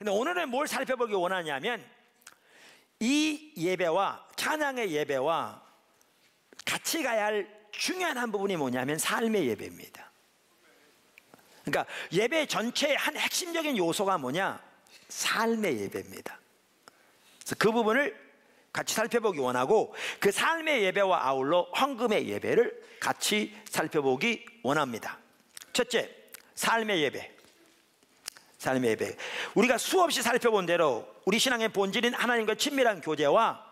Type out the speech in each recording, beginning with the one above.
근데 오늘은 뭘 살펴보기 원하냐면 이 예배와 찬양의 예배와 같이 가야 할 중요한 한 부분이 뭐냐면 삶의 예배입니다. 그러니까 예배 전체의 한 핵심적인 요소가 뭐냐? 삶의 예배입니다. 그래서 그 부분을 같이 살펴보기 원하고 그 삶의 예배와 아울러 헌금의 예배를 같이 살펴보기 원합니다. 첫째, 삶의 예배. 삶의 예배. 우리가 수없이 살펴본 대로 우리 신앙의 본질인 하나님과 친밀한 교제와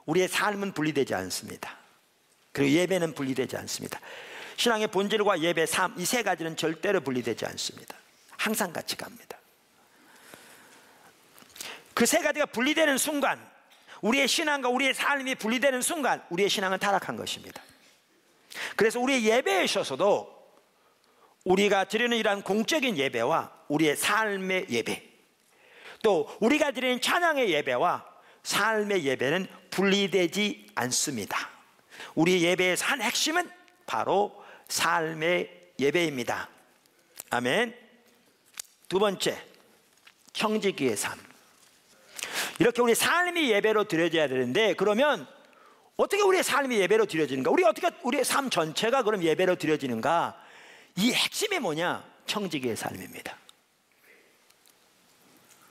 우리의 삶은 분리되지 않습니다. 그리고 예배는 분리되지 않습니다. 신앙의 본질과 예배, 삶, 이 세 가지는 절대로 분리되지 않습니다. 항상 같이 갑니다. 그 세 가지가 분리되는 순간, 우리의 신앙과 우리의 삶이 분리되는 순간 우리의 신앙은 타락한 것입니다. 그래서 우리의 예배에 있어서도 우리가 드리는 이러한 공적인 예배와 우리의 삶의 예배, 또 우리가 드리는 찬양의 예배와 삶의 예배는 분리되지 않습니다. 우리 예배의 한 핵심은 바로 삶의 예배입니다. 아멘. 두 번째, 청지기의 삶. 이렇게 우리 삶이 예배로 드려져야 되는데, 그러면 어떻게 우리의 삶이 예배로 드려지는가? 어떻게 우리의 삶 전체가 그럼 예배로 드려지는가? 이 핵심이 뭐냐? 청지기의 삶입니다.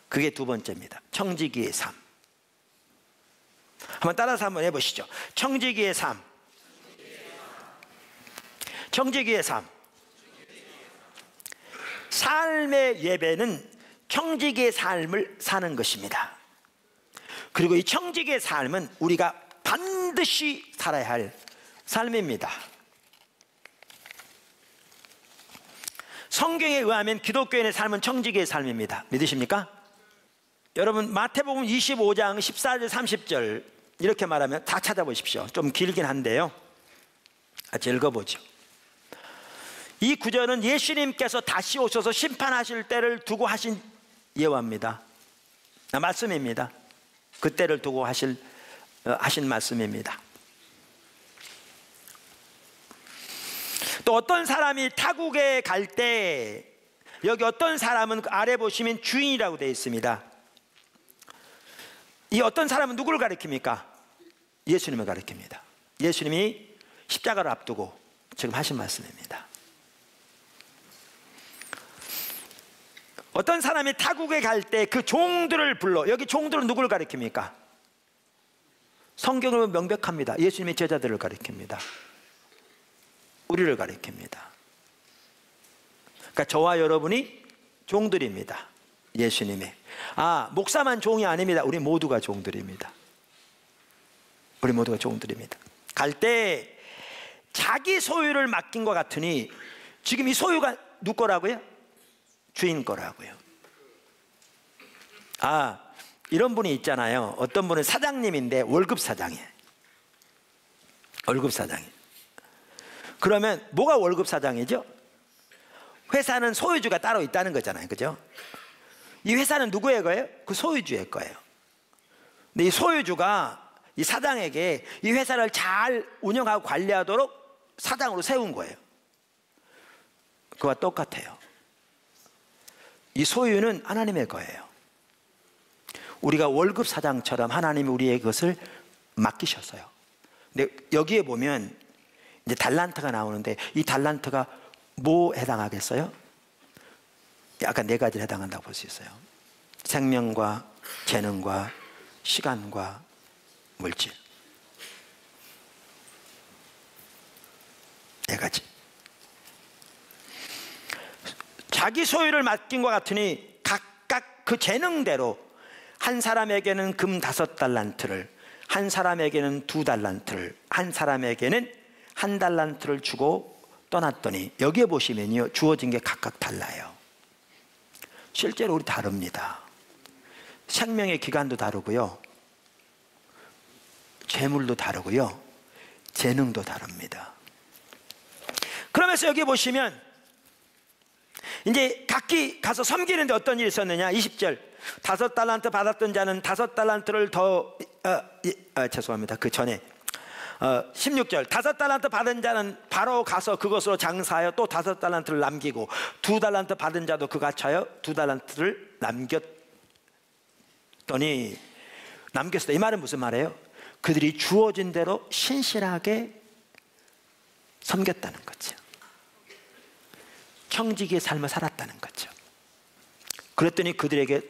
그게 두 번째입니다. 청지기의 삶. 한번 따라서 한번 해보시죠. 청지기의 삶. 청지기의 삶. 삶의 예배는 청지기의 삶을 사는 것입니다. 그리고 이 청지기의 삶은 우리가 반드시 살아야 할 삶입니다. 성경에 의하면 기독교인의 삶은 청지기의 삶입니다. 믿으십니까? 여러분 마태복음 25장 14절 30절 이렇게 말하면 다 찾아보십시오. 좀 길긴 한데요, 같이 읽어보죠. 이 구절은 예수님께서 다시 오셔서 심판하실 때를 두고 하신 예화입니다. 말씀입니다. 그때를 두고 하신 말씀입니다. 또 어떤 사람이 타국에 갈 때, 여기 어떤 사람은 아래 보시면 주인이라고 되어 있습니다. 이 어떤 사람은 누구를 가리킵니까? 예수님을 가리킵니다. 예수님이 십자가를 앞두고 지금 하신 말씀입니다. 어떤 사람이 타국에 갈 때 그 종들을 불러, 여기 종들은 누구를 가리킵니까? 성경을 명백합니다. 예수님의 제자들을 가리킵니다. 우리를 가리킵니다. 그러니까 저와 여러분이 종들입니다. 예수님의. 목사만 종이 아닙니다. 우리 모두가 종들입니다. 우리 모두가 종들입니다. 갈 때 자기 소유를 맡긴 것 같으니 지금 이 소유가 누구 거라고요? 주인 거라고요. 이런 분이 있잖아요. 어떤 분은 사장님인데 월급 사장이에요. 월급 사장이에요. 그러면 뭐가 월급 사장이죠? 회사는 소유주가 따로 있다는 거잖아요. 그죠? 이 회사는 누구의 거예요? 그 소유주의 거예요. 근데 이 소유주가 이 사장에게 이 회사를 잘 운영하고 관리하도록 사장으로 세운 거예요. 그와 똑같아요. 이 소유는 하나님의 거예요. 우리가 월급 사장처럼 하나님이 우리의 것을 맡기셨어요. 근데 여기에 보면 이제 달란트가 나오는데, 이 달란트가 뭐 해당하겠어요? 약간 네 가지를 해당한다고 볼 수 있어요. 생명과 재능과 시간과 물질. 네 가지. 자기 소유를 맡긴 것 같으니 각각 그 재능대로 한 사람에게는 금 5달란트를, 한 사람에게는 2달란트를, 한 사람에게는 1달란트를 주고 떠났더니, 여기에 보시면요, 주어진 게 각각 달라요. 실제로 우리 다릅니다. 생명의 기간도 다르고요, 재물도 다르고요, 재능도 다릅니다. 그러면서 여기 보시면 이제 각기 가서 섬기는데 어떤 일이 있었느냐. 20절, 5달란트 받았던 자는 5달란트를 더 죄송합니다. 그 전에 16절, 5달란트 받은 자는 바로 가서 그것으로 장사하여 또 5달란트를 남기고, 2달란트 받은 자도 그같이 하여 2달란트를 더니 남겼다. 이 말은 무슨 말이에요? 그들이 주어진 대로 신실하게 섬겼다는 거죠. 청지기의 삶을 살았다는 거죠. 그랬더니 그들에게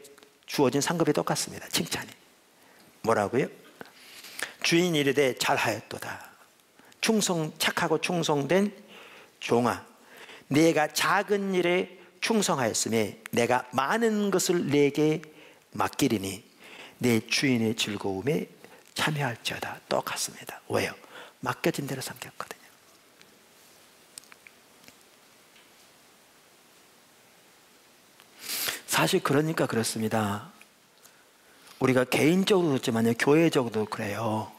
주어진 상급이 똑같습니다. 칭찬이. 뭐라고요? 주인이 이르되 잘하였도다. 착하고 충성된 종아, 내가 작은 일에 충성하였으니 내가 많은 것을 내게 맡기리니 내 주인의 즐거움에 참여할지어다. 똑같습니다. 왜요? 맡겨진 대로 섬겼거든요. 사실 그러니까 그렇습니다. 우리가 개인적으로 그렇지만요, 교회적으로도 그래요.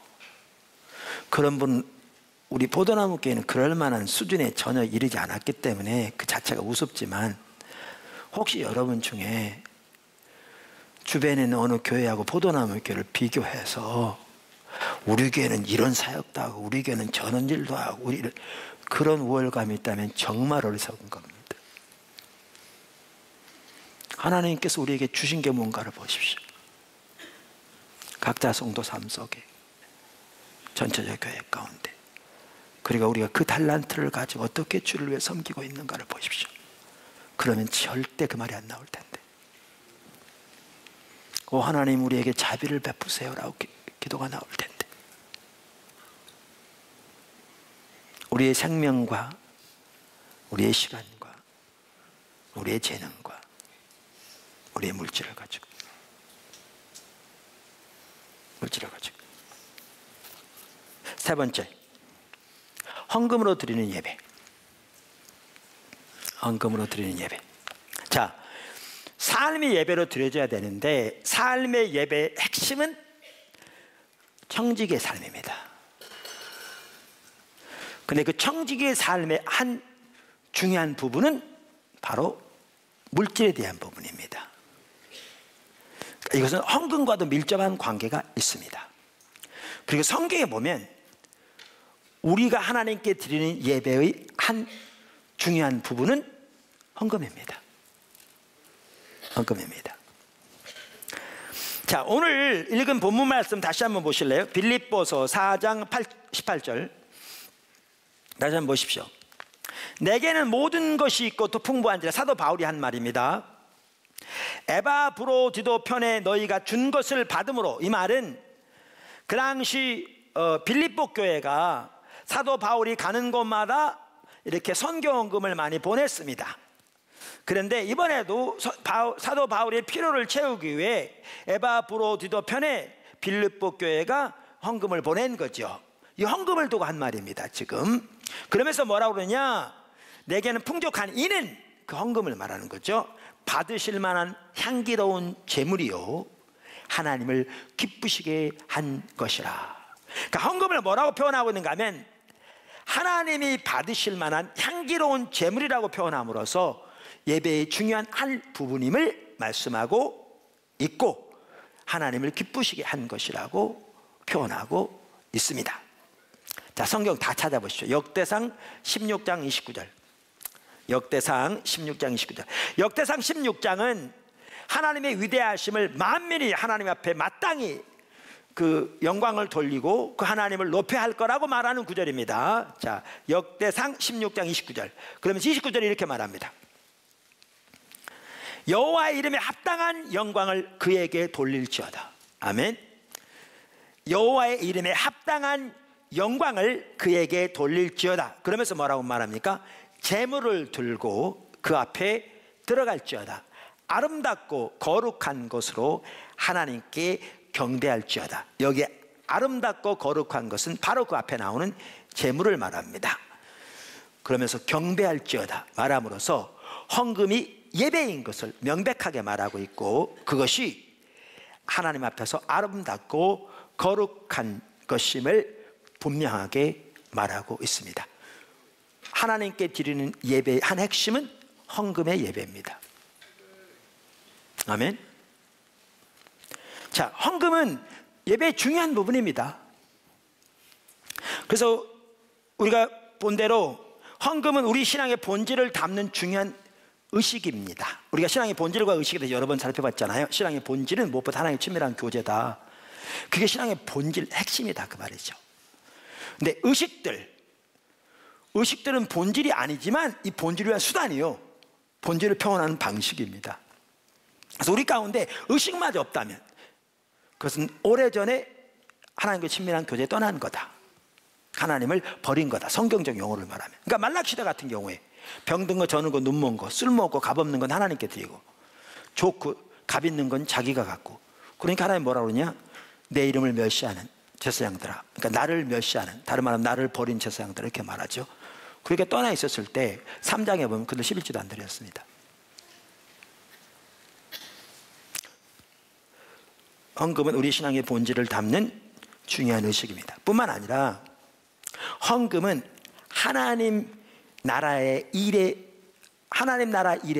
그런 분, 우리 포도나무 교회는 그럴 만한 수준에 전혀 이르지 않았기 때문에 그 자체가 우습지만, 혹시 여러분 중에 주변에 있는 어느 교회하고 포도나무 교회를 비교해서 우리 교회는 이런 사역도 하고 우리 교회는 저런 일도 하고 그런 우월감이 있다면 정말 어리석은 겁니다. 하나님께서 우리에게 주신 게 뭔가를 보십시오. 각자 성도 삶 속에, 전체적 교회 가운데, 그리고 우리가 그 달란트를 가지고 어떻게 주를 위해 섬기고 있는가를 보십시오. 그러면 절대 그 말이 안 나올 텐데, 오 하나님 우리에게 자비를 베푸세요라고 기도가 나올 텐데, 우리의 생명과 우리의 시간과 우리의 재능과 우리의 물질을 가지고 세 번째, 헌금으로 드리는 예배. 헌금으로 드리는 예배. 자, 삶의 예배로 드려져야 되는데, 삶의 예배의 핵심은 청지기의 삶입니다. 근데 그 청지기의 삶의 한 중요한 부분은 바로 물질에 대한 부분입니다. 이것은 헌금과도 밀접한 관계가 있습니다. 그리고 성경에 보면 우리가 하나님께 드리는 예배의 한 중요한 부분은 헌금입니다. 헌금입니다. 자, 오늘 읽은 본문 말씀 다시 한번 보실래요? 빌립보서 4장 18절 다시 한번 보십시오. 내게는 모든 것이 있고 또 풍부한지라. 사도 바울이 한 말입니다. 에바브로디도 편에 너희가 준 것을 받음으로. 이 말은 그 당시 빌립보 교회가 사도 바울이 가는 곳마다 이렇게 선교헌금을 많이 보냈습니다. 그런데 이번에도 사도 바울의 필요를 채우기 위해 에바브로디도 편에 빌립보 교회가 헌금을 보낸 거죠. 이 헌금을 두고 한 말입니다 지금. 그러면서 뭐라고 그러냐, 내게는 풍족한 이는 그 헌금을 말하는 거죠. 받으실 만한 향기로운 제물이요 하나님을 기쁘시게 한 것이라. 그러니까 헌금을 뭐라고 표현하고 있는가 하면 하나님이 받으실 만한 향기로운 제물이라고 표현함으로써 예배의 중요한 한 부분임을 말씀하고 있고, 하나님을 기쁘시게 한 것이라고 표현하고 있습니다. 자, 성경 다 찾아보시죠. 역대상 16장 29절. 역대상 16장 29절. 역대상 16장은 하나님의 위대하심을 만민이 하나님 앞에 마땅히 그 영광을 돌리고 그 하나님을 높여야 할 거라고 말하는 구절입니다. 자, 역대상 16장 29절. 그러면서 29절에 이렇게 말합니다. 여호와의 이름에 합당한 영광을 그에게 돌릴지어다. 아멘. 여호와의 이름에 합당한 영광을 그에게 돌릴지어다. 그러면서 뭐라고 말합니까? 제물을 들고 그 앞에 들어갈지어다. 아름답고 거룩한 것으로 하나님께 경배할지어다. 여기 아름답고 거룩한 것은 바로 그 앞에 나오는 제물을 말합니다. 그러면서 경배할지어다 말함으로써 헌금이 예배인 것을 명백하게 말하고 있고, 그것이 하나님 앞에서 아름답고 거룩한 것임을 분명하게 말하고 있습니다. 하나님께 드리는 예배의 한 핵심은 헌금의 예배입니다. 아멘. 자, 헌금은 예배의 중요한 부분입니다. 그래서 우리가 본 대로 헌금은 우리 신앙의 본질을 담는 중요한 의식입니다. 우리가 신앙의 본질과 의식에 대해서 여러 번 살펴봤잖아요. 신앙의 본질은 무엇보다 하나님의 친밀한 교제다. 그게 신앙의 본질 핵심이다 그 말이죠. 근데 의식들은 본질이 아니지만 이 본질을 위한 수단이요, 본질을 표현하는 방식입니다. 그래서 우리 가운데 의식마저 없다면 그것은 오래전에 하나님과 친밀한 교제에 떠난 거다. 하나님을 버린 거다. 성경적 용어를 말하면. 그러니까 말락시대 같은 경우에 병든 거, 저는 거, 눈먼 거, 쓸모없고 값없는 건 하나님께 드리고 좋고 값 있는 건 자기가 갖고. 그러니까 하나님 뭐라 그러냐? 내 이름을 멸시하는 제사장들아. 그러니까 나를 멸시하는, 다른 말하면 나를 버린 제사장들아, 이렇게 말하죠. 그렇게 떠나 있었을 때 3장에 보면 그들 11조도 안 드렸습니다. 헌금은 우리 신앙의 본질을 담는 중요한 의식입니다. 뿐만 아니라 헌금은 하나님 나라 일에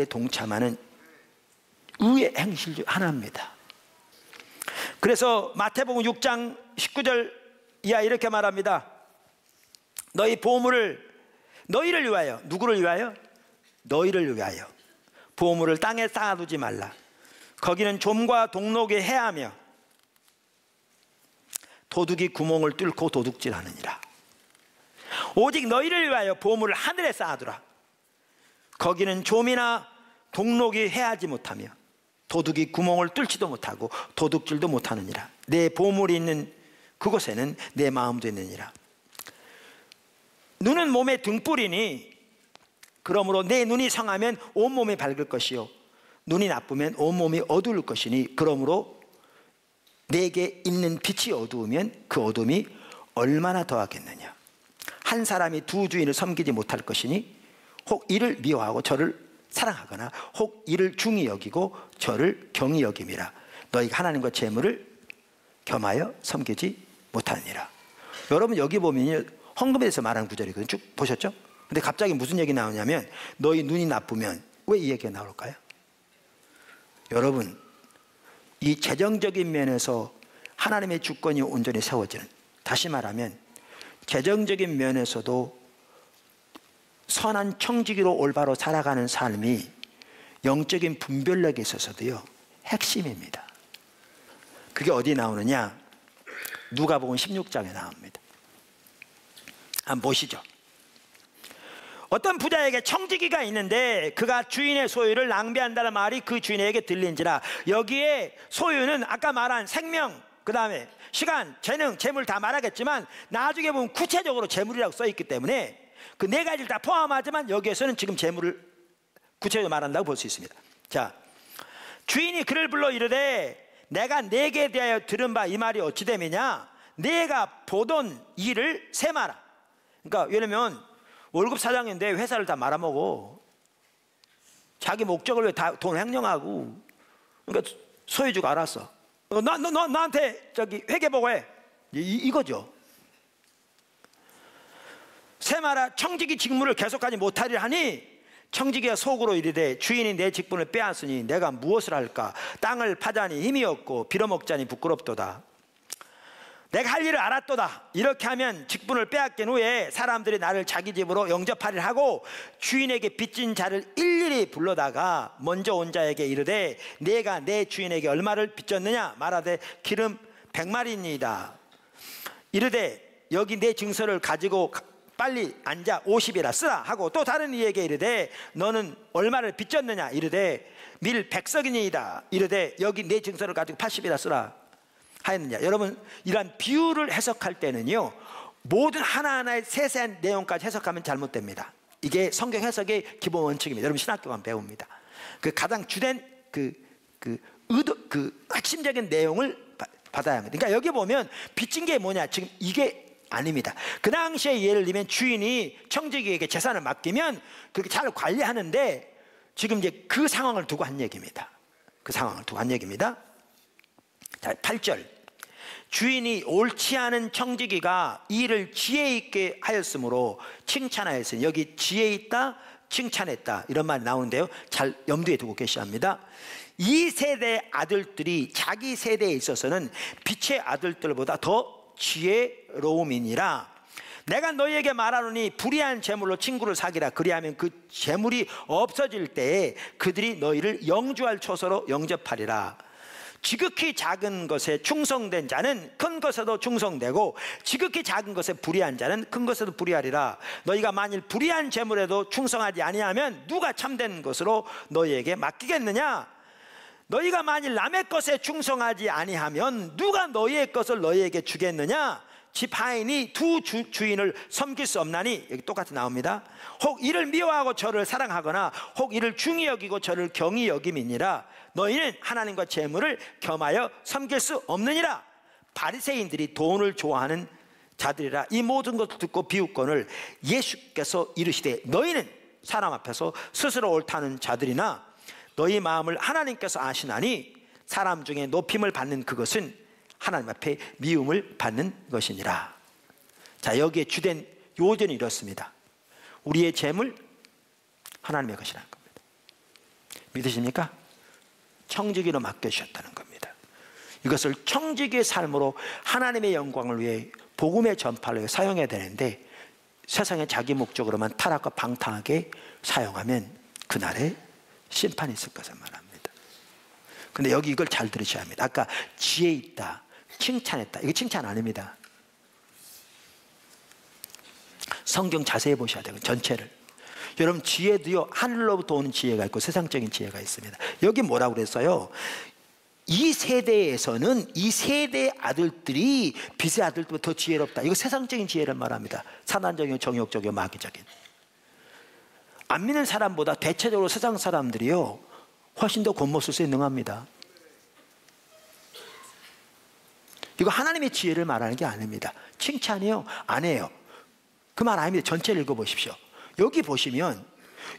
동참하는 의의 행실 중 하나입니다. 그래서 마태복음 6장 19절 이하 이렇게 말합니다. 너희 보물을 너희를 위하여, 누구를 위하여? 너희를 위하여 보물을 땅에 쌓아두지 말라. 거기는 좀과 동록이 해하며 도둑이 구멍을 뚫고 도둑질하느니라. 오직 너희를 위하여 보물을 하늘에 쌓아두라. 거기는 좀이나 동록이 해하지 못하며 도둑이 구멍을 뚫지도 못하고 도둑질도 못하느니라. 내 보물이 있는 그곳에는 내 마음도 있느니라. 눈은 몸의 등불이니 그러므로 내 눈이 성하면 온몸이 밝을 것이요 눈이 나쁘면 온몸이 어두울 것이니 그러므로 내게 있는 빛이 어두우면 그 어둠이 얼마나 더하겠느냐. 한 사람이 두 주인을 섬기지 못할 것이니 혹 이를 미워하고 저를 사랑하거나 혹 이를 중히 여기고 저를 경히 여김이라. 너희가 하나님과 재물을 겸하여 섬기지 못하느니라. 여러분 여기 보면 헌금에 대해서 말하는 구절이거든요. 쭉 보셨죠? 근데 갑자기 무슨 얘기 나오냐면 너희 눈이 나쁘면, 왜 이 얘기가 나올까요? 여러분 이 재정적인 면에서 하나님의 주권이 온전히 세워지는, 다시 말하면 재정적인 면에서도 선한 청지기로 올바로 살아가는 삶이 영적인 분별력에 있어서도요 핵심입니다. 그게 어디 나오느냐? 누가복음 16장에 나옵니다. 한번 보시죠. 어떤 부자에게 청지기가 있는데 그가 주인의 소유를 낭비한다는 말이 그 주인에게 들린지라. 여기에 소유는 아까 말한 생명, 그 다음에 시간, 재능, 재물 다 말하겠지만 나중에 보면 구체적으로 재물이라고 써있기 때문에 그 네 가지를 다 포함하지만 여기에서는 지금 재물을 구체적으로 말한다고 볼 수 있습니다. 자, 주인이 그를 불러 이르되 내가 네게 대하여 들은 바 이 말이 어찌 됨이냐. 네가 보던 일을 세마라. 그러니까 왜냐면 월급 사장인데 회사를 다 말아먹어. 자기 목적을 위해 다 돈 횡령하고. 그러니까 소유주가 알았어. 나한테 저기 회계보고해. 이거죠. 세마라. 청지기 직무를 계속하지 못하리라 하니 청지기가 속으로 이르되 주인이 내 직분을 빼앗으니 내가 무엇을 할까. 땅을 파자니 힘이 없고 빌어먹자니 부끄럽도다. 내가 할 일을 알았도다. 이렇게 하면 직분을 빼앗긴 후에 사람들이 나를 자기 집으로 영접하리라 하고 주인에게 빚진 자를 일일이 불러다가 먼저 온 자에게 이르되 내가 내 주인에게 얼마를 빚졌느냐. 말하되 기름 100마리니이다. 이르되 여기 내 증서를 가지고 빨리 앉아 50이라 쓰라 하고 또 다른 이에게 이르되 너는 얼마를 빚졌느냐. 이르되 밀 100석이니이다. 이르되 여기 내 증서를 가지고 80이라 쓰라 하였느냐. 여러분 이러한 비유를 해석할 때는요 모든 하나하나의 세세한 내용까지 해석하면 잘못됩니다. 이게 성경 해석의 기본 원칙입니다. 여러분 신학교 가면 배웁니다. 그 가장 주된 그 핵심적인 내용을 받아야 합니다. 그러니까 여기 보면 빚진 게 뭐냐, 지금 이게 아닙니다. 그 당시에 예를 들면 주인이 청지기에게 재산을 맡기면 그렇게 잘 관리하는데 지금 이제 그 상황을 두고 한 얘기입니다. 그 상황을 두고 한 얘기입니다. 자, 8절. 주인이 옳지 않은 청지기가 이 일을 지혜 있게 하였으므로 칭찬하였으니, 여기 지혜 있다, 칭찬했다 이런 말이 나오는데요 잘 염두에 두고 계셔야 합니다. 이 세대 아들들이 자기 세대에 있어서는 빛의 아들들보다 더 지혜로움이니라. 내가 너희에게 말하노니 불의한 재물로 친구를 사귀라. 그리하면 그 재물이 없어질 때에 그들이 너희를 영주할 초소로 영접하리라. 지극히 작은 것에 충성된 자는 큰 것에도 충성되고 지극히 작은 것에 불의한 자는 큰 것에도 불의하리라. 너희가 만일 불의한 재물에도 충성하지 아니하면 누가 참된 것으로 너희에게 맡기겠느냐? 너희가 만일 남의 것에 충성하지 아니하면 누가 너희의 것을 너희에게 주겠느냐? 집 하인이 두 주인을 섬길 수 없나니, 여기 똑같이 나옵니다. 혹 이를 미워하고 저를 사랑하거나 혹 이를 중히 여기고 저를 경히 여김이니라. 너희는 하나님과 재물을 겸하여 섬길 수 없느니라. 바리새인들이 돈을 좋아하는 자들이라. 이 모든 것을 듣고 비웃거늘 예수께서 이르시되 너희는 사람 앞에서 스스로 옳다는 자들이나 너희 마음을 하나님께서 아시나니 사람 중에 높임을 받는 그것은 하나님 앞에 미움을 받는 것이니라. 자, 여기에 주된 요전이 이렇습니다. 우리의 재물 하나님의 것이라는 겁니다. 믿으십니까? 청지기로 맡겨주셨다는 겁니다. 이것을 청지기의 삶으로 하나님의 영광을 위해 복음의 전파를 위해 사용해야 되는데 세상에 자기 목적으로만 타락과 방탕하게 사용하면 그날에 심판이 있을 것을 말합니다. 근데 여기 이걸 잘 들으셔야 합니다. 아까 지혜 있다, 칭찬했다, 이게 칭찬 아닙니다. 성경 자세히 보셔야 돼요. 전체를. 여러분, 지혜도요, 하늘로부터 오는 지혜가 있고 세상적인 지혜가 있습니다. 여기 뭐라고 그랬어요? 이 세대에서는 이 세대의 아들들이 빛의 아들들보다 더 지혜롭다. 이거 세상적인 지혜를 말합니다. 사단적이고 정욕적이고 마귀적인. 안 믿는 사람보다 대체적으로 세상 사람들이요 훨씬 더 곤모술수에 능합니다. 이거 하나님의 지혜를 말하는 게 아닙니다. 칭찬이요? 아니에요. 그 말 아닙니다. 전체를 읽어보십시오. 여기 보시면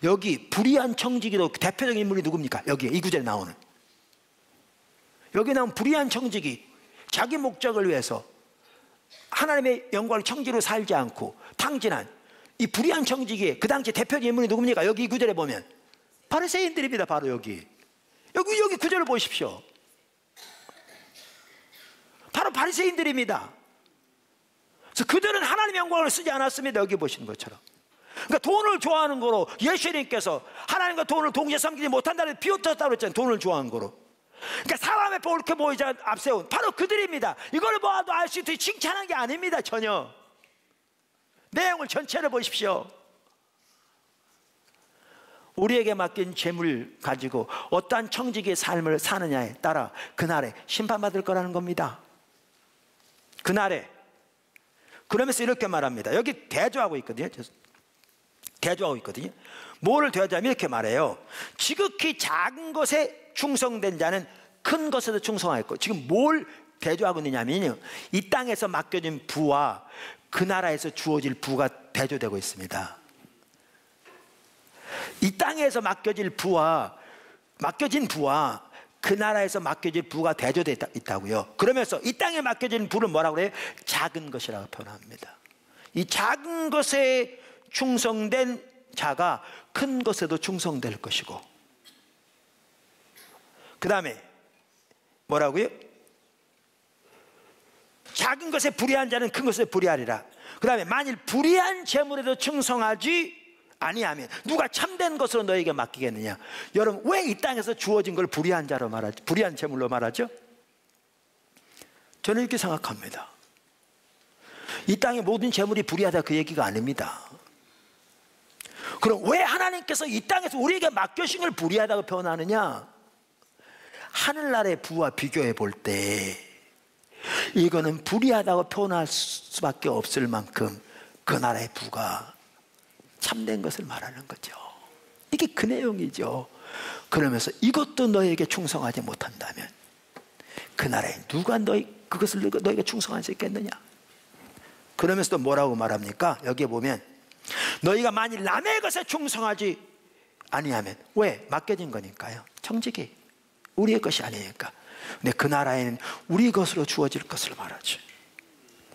여기 불의한 청지기도 대표적인 인물이 누굽니까? 여기 이 구절에 나오는, 여기 나온 불의한 청지기, 자기 목적을 위해서 하나님의 영광을 청지로 살지 않고 탕진한 이 불의한 청지기의 그 당시 대표적인 인물이 누굽니까? 여기 이 구절에 보면 바리새인들입니다. 바로 여기 구절을 보십시오. 바로 바리새인들입니다. 그래서 그들은 하나님의 영광을 쓰지 않았습니다. 여기 보시는 것처럼. 그러니까 돈을 좋아하는 거로 예수님께서 하나님과 돈을 동시에 섬기지 못한다는 비웃었다고 했잖아요. 돈을 좋아하는 거로. 그러니까 사람의 옳게 보이지 앞세운 바로 그들입니다. 이걸 보아도 알 수 있듯이 칭찬한 게 아닙니다. 전혀. 내용을 전체를 보십시오. 우리에게 맡긴 재물 가지고 어떠한 청지기의 삶을 사느냐에 따라 그날에 심판받을 거라는 겁니다. 그날에. 그러면서 이렇게 말합니다. 여기 대조하고 있거든요. 대조하고 있거든요. 뭐를 대조하면 이렇게 말해요. 지극히 작은 것에 충성된 자는 큰 것에도 충성하였고, 지금 뭘 대조하고 있느냐면요, 이 땅에서 맡겨진 부와 그 나라에서 주어질 부가 대조되고 있습니다. 이 땅에서 맡겨진 부와 그 나라에서 맡겨질 부가 대조되어 있다고요. 그러면서 이 땅에 맡겨진 부를 뭐라고 그래요? 작은 것이라고 표현합니다. 이 작은 것에 충성된 자가 큰 것에도 충성될 것이고, 그 다음에 뭐라고요? 작은 것에 불의한 자는 큰 것에 불의하리라. 그 다음에 만일 불의한 재물에도 충성하지 아니하면 누가 참된 것으로 너에게 맡기겠느냐. 여러분, 왜 이 땅에서 주어진 걸 불의한 자로 말하죠? 불의한 재물로 말하죠? 저는 이렇게 생각합니다. 이 땅의 모든 재물이 불의하다 그 얘기가 아닙니다. 그럼 왜 하나님께서 이 땅에서 우리에게 맡겨신 걸 불의하다고 표현하느냐? 하늘나라의 부와 비교해 볼 때 이거는 불의하다고 표현할 수밖에 없을 만큼 그 나라의 부가 참된 것을 말하는 거죠. 이게 그 내용이죠. 그러면서 이것도 너에게 충성하지 못한다면 그 나라에 누가 그것을 너에게 충성할 수 있겠느냐. 그러면서 또 뭐라고 말합니까? 여기에 보면 너희가 만일 남의 것에 충성하지 아니하면, 왜? 맡겨진 거니까요. 청지기 우리의 것이 아니니까. 근데 그 나라에는 우리 것으로 주어질 것을 말하죠.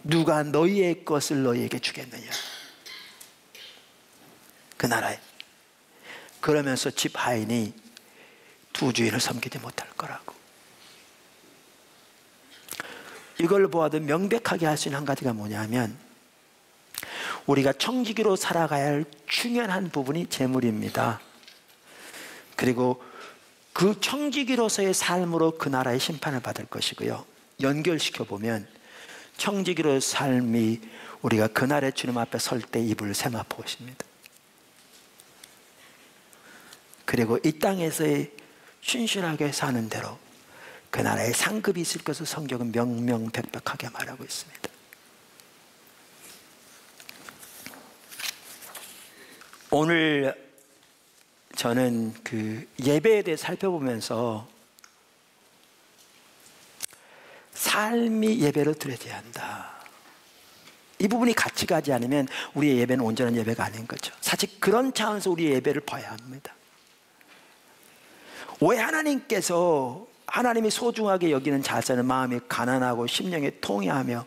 누가 너희의 것을 너희에게 주겠느냐. 그 나라에. 그러면서 집 하인이 두 주인을 섬기지 못할 거라고. 이걸 보아도 명백하게 할 수 있는 한 가지가 뭐냐면, 우리가 청지기로 살아가야 할 중요한 부분이 재물입니다. 그리고 그 청지기로서의 삶으로 그 나라의 심판을 받을 것이고요. 연결시켜보면 청지기로의 삶이 우리가 그날의 주님 앞에 설 때 입을 세마포하십니다. 그리고 이 땅에서의 신실하게 사는 대로 그 나라의 상급이 있을 것을 성경은 명명백백하게 말하고 있습니다. 오늘 저는 그 예배에 대해 살펴보면서 삶이 예배로 드려져야 한다. 이 부분이 같이 가지 않으면 우리의 예배는 온전한 예배가 아닌 거죠. 사실 그런 차원에서 우리의 예배를 봐야 합니다. 왜 하나님께서 하나님이 소중하게 여기는 자세는 마음이 가난하고 심령이 통회하며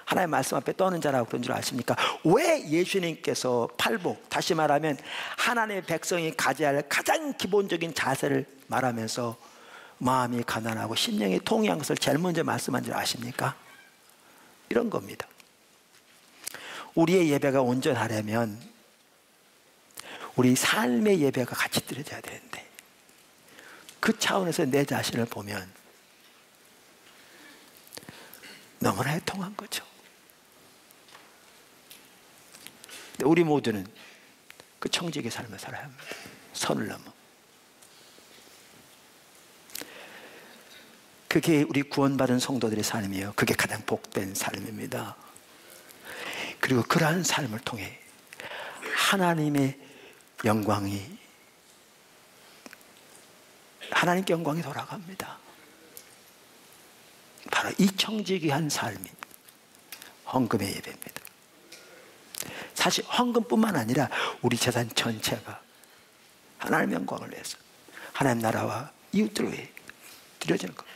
하나님의 말씀 앞에 떠는 자라고 그런 줄 아십니까? 왜 예수님께서 팔복, 다시 말하면 하나님의 백성이 가져야 할 가장 기본적인 자세를 말하면서 마음이 가난하고 심령이 통회한 것을 제일 먼저 말씀한 줄 아십니까? 이런 겁니다. 우리의 예배가 온전하려면 우리 삶의 예배가 같이 드려져야 되는데 그 차원에서 내 자신을 보면 너무나 해통한 거죠. 우리 모두는 그 청지기의 삶을 살아야 합니다. 선을 넘어. 그게 우리 구원받은 성도들의 삶이에요. 그게 가장 복된 삶입니다. 그리고 그러한 삶을 통해 하나님의 영광이 하나님께 영광이 돌아갑니다. 바로 이 청지기한 삶이 헌금의 예배입니다. 사실 헌금뿐만 아니라 우리 재산 전체가 하나님의 영광을 위해서 하나님 나라와 이웃들을 위해 드려지는 겁니다.